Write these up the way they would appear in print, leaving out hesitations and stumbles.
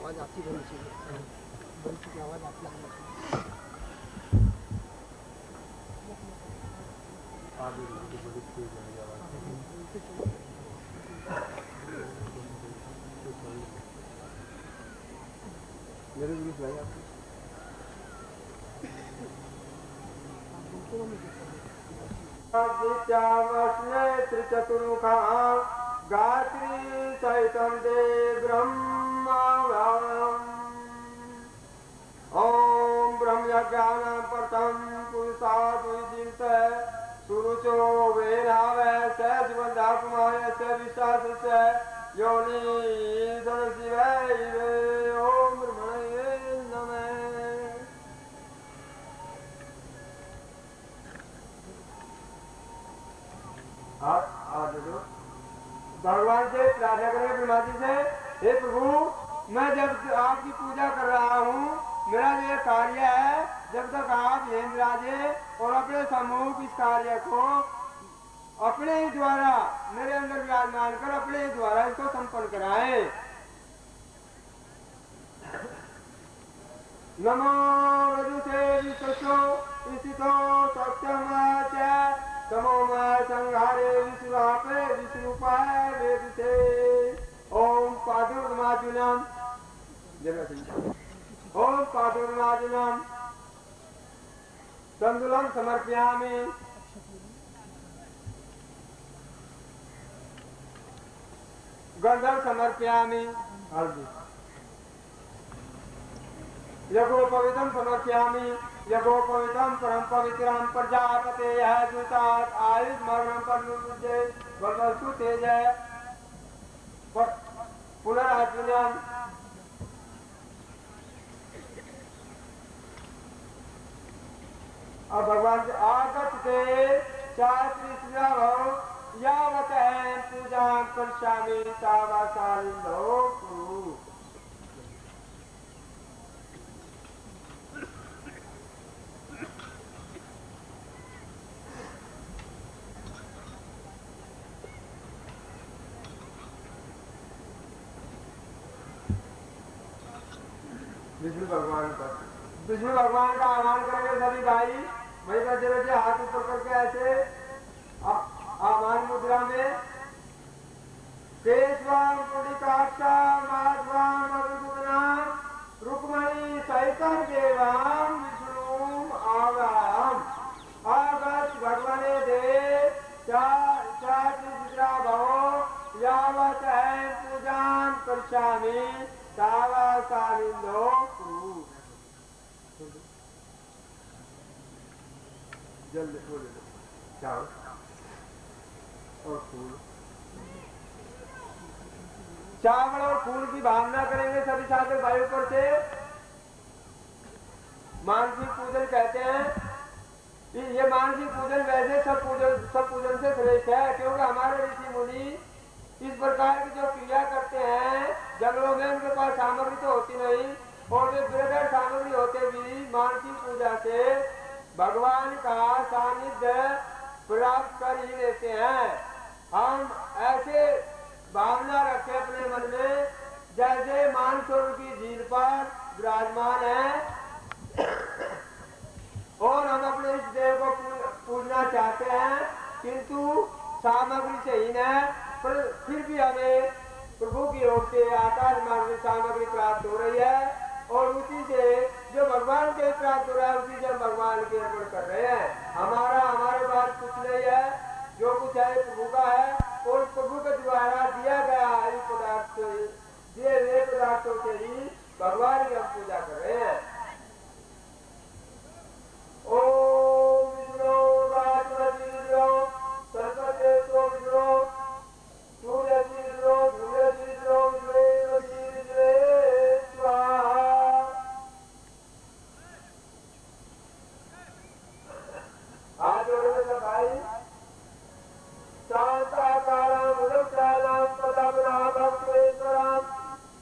आवाज़ आती रहनी चाहिए, बंसी की आवाज़ आती रहनी चाहिए। मेरे बीच भाई आपको त्रिचतुर्मुखा गायत्री सहितं दे ब्रह्मा ओम ब्रह्मज्ञानं परतं पुरुषात् विजितः सुरुचो वेनावै स जीवन्धात्माय स विश्वासस्य योनि धनशिवाय ओम ब्रह्मणे नमः। भगवान से प्रार्थना करें ब्रह्मा जी से, हे प्रभु मैं जब आपकी पूजा कर रहा हूँ, मेरा ये कार्य है, जब तक आप हेमराजे और अपने समूह इस कार्य को अपने ही द्वारा मेरे अंदर विराजमान कर अपने ही द्वारा इसको संपन्न कराए। नमो रजुसे विश्वसो स्थितो सत्यम च तमोम संहारे विश्वापे विश्वरूपाय वेदसे ओम पादुर्माजुनम ओम पादुर्माजुनम तंदुलम समर्पयामि गंधम समर्पयामि यज्ञोपवीतं समर्पयामि यज्ञोपवीतं परम पवित्रं प्रजापतेः दूतात् आयुर्मरणं परमुच्चे वरदस्तु तेजः पुनरार्जुनम् अब भगवान से आगते शास्त्री भव यावत पूजा करिष्यामि तावत्कालिन्दो कुरु। विष्णु भगवान का आह्वान करेंगे सभी भाई, वही बच्चे बच्चे हाथ ऊपर करके ऐसे आह्वान मुद्रा में केशवम पुंडरीकाक्षम माधवम अभिगुणम रुक्मणी सहितं देवं विष्णुम आवाहयामि। आगत भगवाने देव चाचिद्रा भवो यावत् अहं पूजां करिष्यामि तावत्कालिन्दो कुरु। जल्दी बोले चावल और फूल, चावल और फूल की भावना करेंगे सभी साधक भाइयों पर से। मानसिक पूजन कहते हैं कि ये मानसिक पूजन वैसे सब पूजन से श्रेष्ठ है, क्योंकि हमारे ऋषि मुनि इस प्रकार की जो क्रिया करते हैं, जंगलों में उनके पास सामग्री तो होती नहीं और वे बगैर सामग्री होते भी मानसिक पूजा से भगवान का सानिध्य प्राप्त कर ही लेते हैं। हम ऐसे भावना रखें अपने मन में जैसे मानसरोवर की झील पर विराजमान है और हम अपने इस देव को पूजना चाहते हैं, किंतु सामग्री से ही है, पर फिर भी हमें प्रभु की ओर से आकाश मार्ग में सामग्री प्राप्त हो रही है और उसी से जो भगवान के प्राप्त हो रहा है उसी से हम भगवान के अर्पण कर रहे हैं। हमारे पास कुछ नहीं है, जो कुछ है प्रभु का है और प्रभु के द्वारा दिया गया हरि पदार्थ दिए हुए पदार्थों से ही भगवान की हम पूजा कर रहे हैं। ओम विष्णु राजवती विष्णु सरस्वती विष्णु सूर्य विष्णु सूर्य विष्णु विष्णु स्वाहा। आज जोड़े भाई शांताकारं मुदक्षाणां पद्मनाभं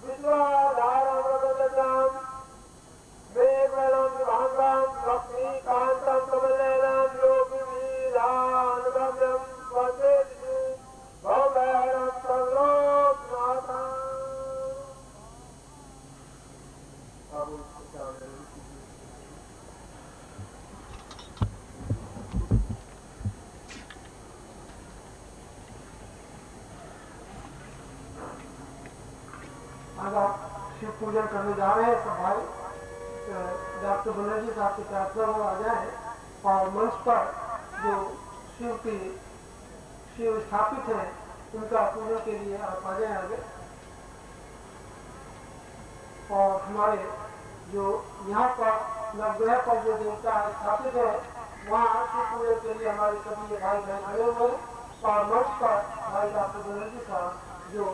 विश्वाधारं रघुवंशं मेघवर्णं शुभांगं लक्ष्मीकान्तं कमलनयनं योगिवीरानुगम्यं वन्दे भवभयहरं सर्वलोकनाथं। पूजन करने जा रहे हैं सब भाई। डॉक्टर बनर्जी साहब की प्रार्थना हो आ जाए और मंच पर जो शिव स्थापित है उनका पूजन के लिए आप आ जाए आगे। और हमारे जो यहाँ पर नवग्रह पर जो देवता स्थापित है वहाँ शिव पूजन के लिए हमारे सभी भाई बहन आए हुए हैं। और मंच पर भाई डॉक्टर बनर्जी साहब जो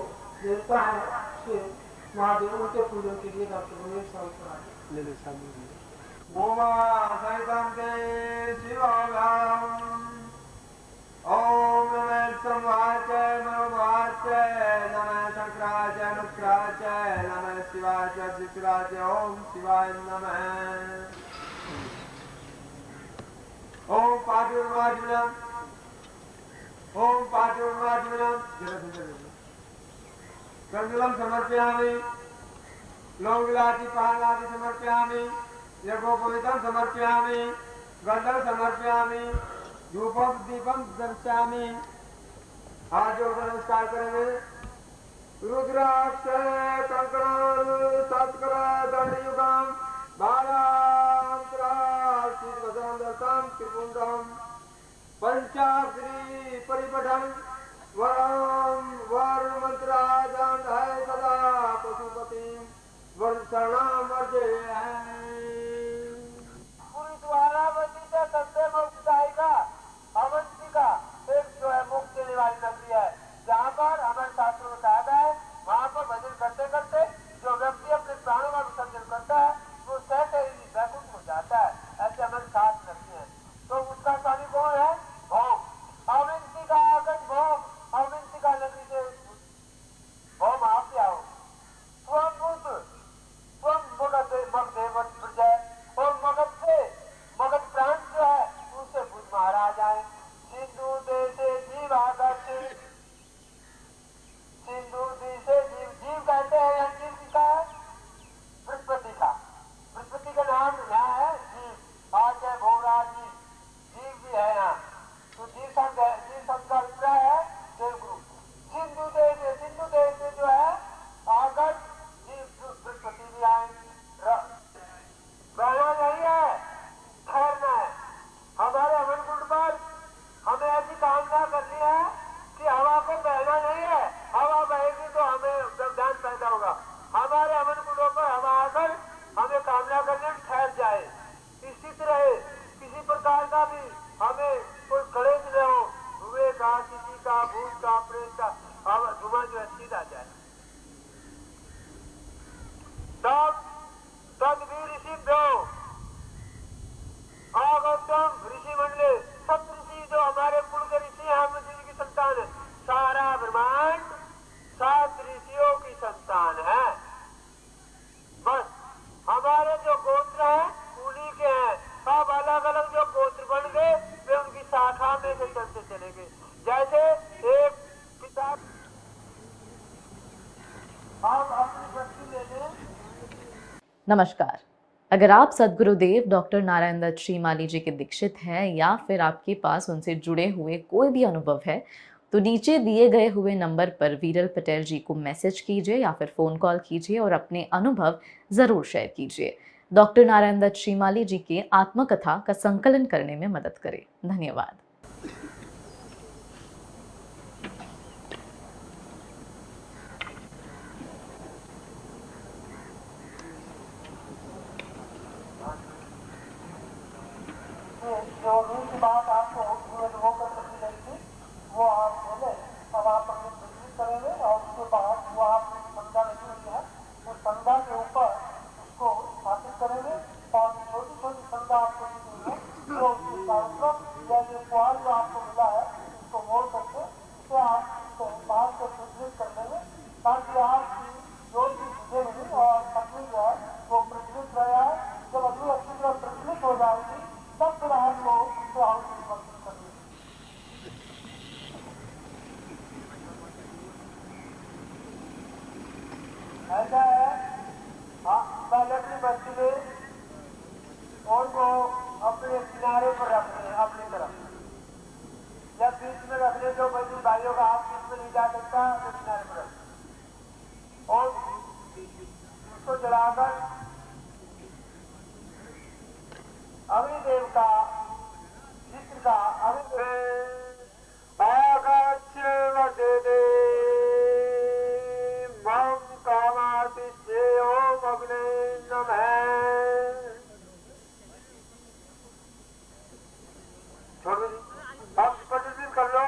देवता है शिव महादेव उनके पूजन के लिए डॉक्टर बनर्जी साहब पर आए। भूमा सहितं ते शिवाभ्याम् ओम नमः संवाच मनोवाच नमः शंकराच अनुक्राच नमः शिवाच शिवराच ओम शिवाय नमः। ओम पाठुर्वाचनम ओम पाठुर्वाचनम कंजुलम समर्पयामि लौंगिलाति पालाति समर्पयामि यज्ञोपवीतं समर्पयामि गंधं समर्पयामि धूपम दीपम दर्शयामि। हाथ जोड़कर नमस्कार करेंगे। रुद्राक्ष कंकणं सत्कर दंडयुगं बालांतराक्षितवसंदर्शं त्रिपुंडं पंचाक्षरी परिपठं वरं वरमंत्राजान है सदा पशुपतिं वर्षणां वर्जयामि। पूरी द्वारावती से सबसे मोक्षदायिका अवंतिका एक जो है मोक्ष देने वाली नगरी है जहाँ पर हमारे शास्त्रों में कहा गया है वहाँ पर भजन करते करते जो व्यक्ति अपने प्राणों का विसर्जन करता है वो सहते ही वैकुंठ हो जाता है। ऐसे हमारे सात नगरी है। तो उसका स्वामी कौन है? भौम अवंतिका आगन भौम अवंतिका नगरी से भौम आप आओ स्वम बुद्ध स्वम मगध प्रजय और मगध से मगध प्रांत जो है उससे बुद्ध महाराज आए। सिंधु देश से जीव आगत सिंधु देश से जीव जीव कहते हैं यहाँ जीव किसका है? बृहस्पति का। बृहस्पति का नाम यहाँ है जीव आज है भोराज जीव भी है यहाँ। तो जीव शब्द का अभिप्राय है देवगुरु। सिंधु देश से जो है आगत जीव बृहस्पति भी आए। बहना नहीं है ठहरना है। हमारे हवन कुंड पर हमें ऐसी कामना करनी है कि हवा को बहना नहीं है। हवा बहेगी तो हमें व्यवधान पैदा होगा। हमारे हवन कुंडों पर हवा आकर हमें कामना करने में ठहर जाए, स्थित रहे, किसी प्रकार का भी हमें कोई क्लेश न हो, धुएं का किसी का भूत का प्रेत का हवा धुआं जो है सीधा जाए। तब तद्वीर ऋषिभ्यो आगौतम ऋषि मंडले सप्त ऋषि जो हमारे कुल के ऋषि हैं हम ऋषि की संतान है। सारा ब्रह्मांड 7 ऋषियों की संतान है। बस हमारे जो गोत्र हैं उन्हीं के हैं। सब अलग अलग जो गोत्र बन गए वे उनकी शाखा में से चलते चले गए। जैसे एक पिता आप अपनी शक्ति ले लें। नमस्कार। अगर आप सद्गुरुदेव डॉक्टर नारायण दत्त श्रीमाली जी के दीक्षित हैं या फिर आपके पास उनसे जुड़े हुए कोई भी अनुभव है तो नीचे दिए गए हुए नंबर पर वीरल पटेल जी को मैसेज कीजिए या फिर फ़ोन कॉल कीजिए और अपने अनुभव ज़रूर शेयर कीजिए। डॉक्टर नारायण दत्त श्रीमाली जी के आत्मकथा का संकलन करने में मदद करें। धन्यवाद। जो की बात आपको वो कर सकती रहेगी वो आप बोले अब आप अपने बिजली करेंगे और उसके बाद वो आप संज्ञा नहीं हुई है उस संज्ञा के ऊपर उसको स्थापित करेंगे और छोटी छोटी संज्ञा आपको दी गई है जो कार्यक्रम या जो द्वार जो आपको मिला है उसको मोड़ करके उसे आप बाहर से प्रज्वलित कर देंगे ताकि आपकी जो भी बुझेगी और पत्नी जो है वो प्रज्वलित रहा है। जब अगली अच्छी तरह प्रज्वलित हो जाएगी तब फिर आपको उससे आउटपुट वर्किंग करनी है। ऐसा है पहले अपनी बस्ती में और को अपने किनारे पर रख लें अपनी तरफ या बीच में रख ले। जो बच्चे भाइयों का हाथ बीच में नहीं जा सकता तो किनारे पर रख और को जलाकर अग्निदेव का चित्र का अब प्रतिष्ठित कर लो।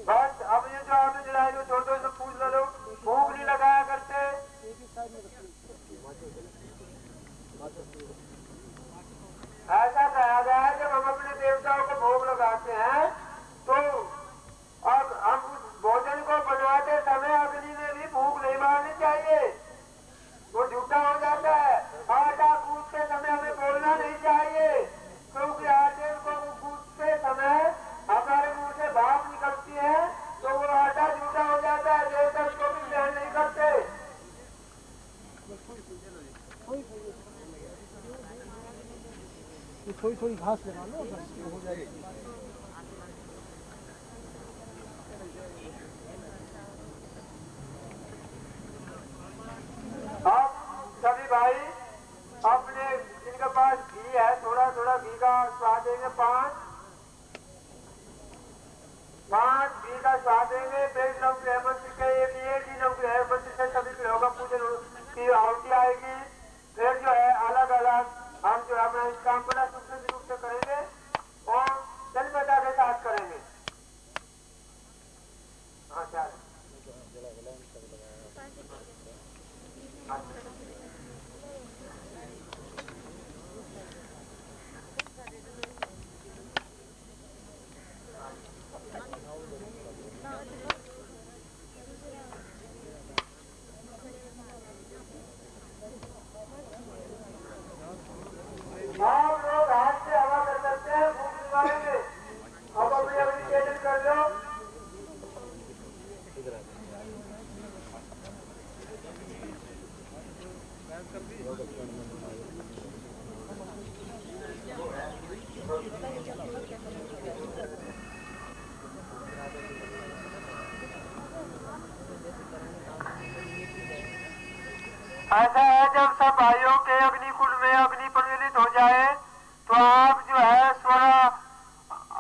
बस अब ये जो आपने जलाए जो छोड़ दो, इसे पूछ लो। भूख नहीं लगाया करते। ऐसा कहा गया है जब हम अपने देवताओं को भोग लगाते हैं तो अब हम उस भोजन को बनवाते समय अग्नि में भी भूख नहीं मारनी चाहिए, वो झूठा हो जाता है। आटा गूंथते समय हमें बोलना नहीं चाहिए, क्योंकि आटे को गूंथते समय हमारे मुंह से भाप निकलती है तो वो आटा झूठा हो जाता है, देवता उसको भी ग्रहण नहीं करते। थोड़ी थोड़ी घास लगा लो, बस हो जाएगी। अब सभी भाई अपने जिनके पास घी है थोड़ा थोड़ा घी का स्वाद देंगे। पांच घी का स्वाद देंगे। फिर नवग्रह मंत्र के एक ही नवग्रह मंत्र से सभी ग्रहों का पूजन की आहुति आएगी। फिर जो है अलग अलग हम जो अपना इस काम बड़ा सुखद रूप से करेंगे और तन्मयता के साथ करेंगे। अच्छा आप लोग हाथ से हवा कर सकते हैं, भूख निवारेंगे। अब अपनी अपनी टेंशन कर लो। ऐसा है जब सब भाइयों के अग्निकुंड में अग्नि प्रज्वलित हो जाए तो आप जो है स्वर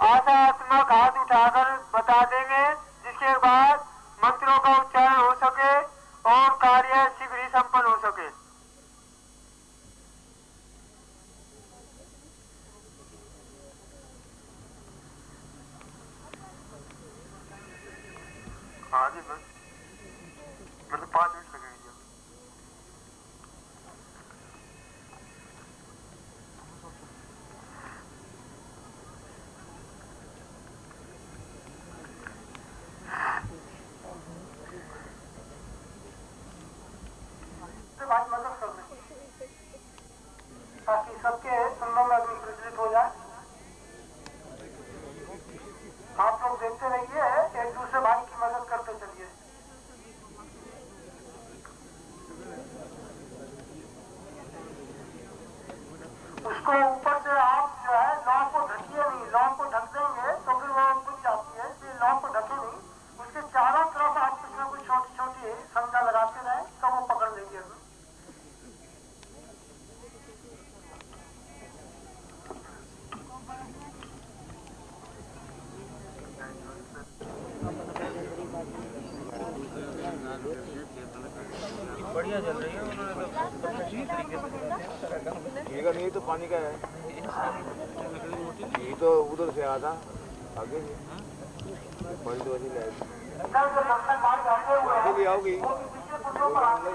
आशात्मक हाथ उठाकर बता देंगे, जिसके बाद मंत्रों का उच्चारण हो सके और कार्य शीघ्र ही संपन्न हो सके। हाँ जी, मतलब 5 मिनट लगेंगे। मदद करने ताकि सबके सुनने में अग्नि प्रज्वलित हो जाए। आप लोग देखते रहिए, एक दूसरे भाई की मदद करते चलिए। उसको ऊपर से आप जो है लौ को ढकिए नहीं, लौ को ढक देंगे तो फिर वो बुझ जाती है, इसलिए लौ को ढके नहीं, उसके चारों तरफ आप कुछ ना कुछ छोटी छोटी संख्या लगाते रहे तो वो पकड़ लेंगे। बढ़िया चल रही है, उन्होंने तो अच्छी तरीके से ये नहीं तो पानी का है, ये तो उधर से आया था आगे बड़ी तो वही लाए भी आओगी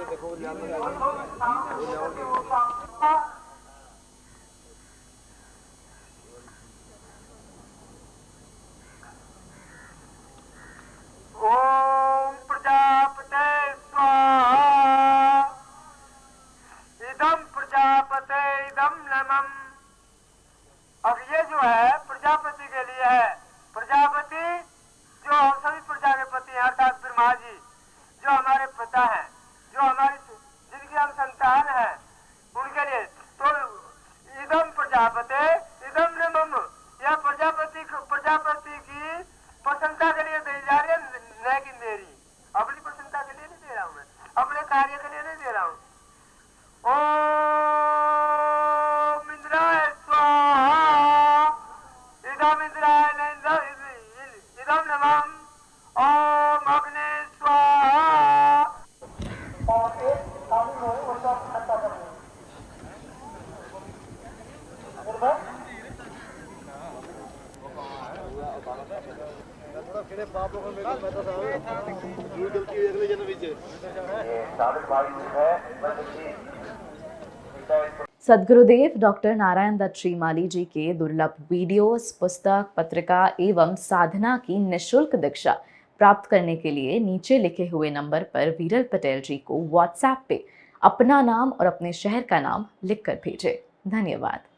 देखो ओम प्रजापते स्वाहा इदम प्रजापते इदम नमः। अब ये जो है प्रजापति के लिए है। प्रजापति जो हम सभी प्रजा के पति हैं, अर्थात ब्रह्मा जी जो हमारे पिता हैं, जो हमारी जिनकी हम संतान हैं, उनके लिए। तो इदम प्रजापते इदम नमः, यह प्रजापति की प्रसन्नता के लिए दी जा रही है, न कि मेरी। अपनी प्रसन्नता के लिए नहीं दे रहा हूँ मैं, अपने कार्य के लिए नहीं दे रहा हूँ। सद्गुरुदेव डॉक्टर नारायण दत्त श्रीमाली जी के दुर्लभ वीडियोस, पुस्तक, पत्रिका एवं साधना की निःशुल्क दीक्षा प्राप्त करने के लिए नीचे लिखे हुए नंबर पर वीरल पटेल जी को व्हाट्सएप पे अपना नाम और अपने शहर का नाम लिखकर भेजें। धन्यवाद।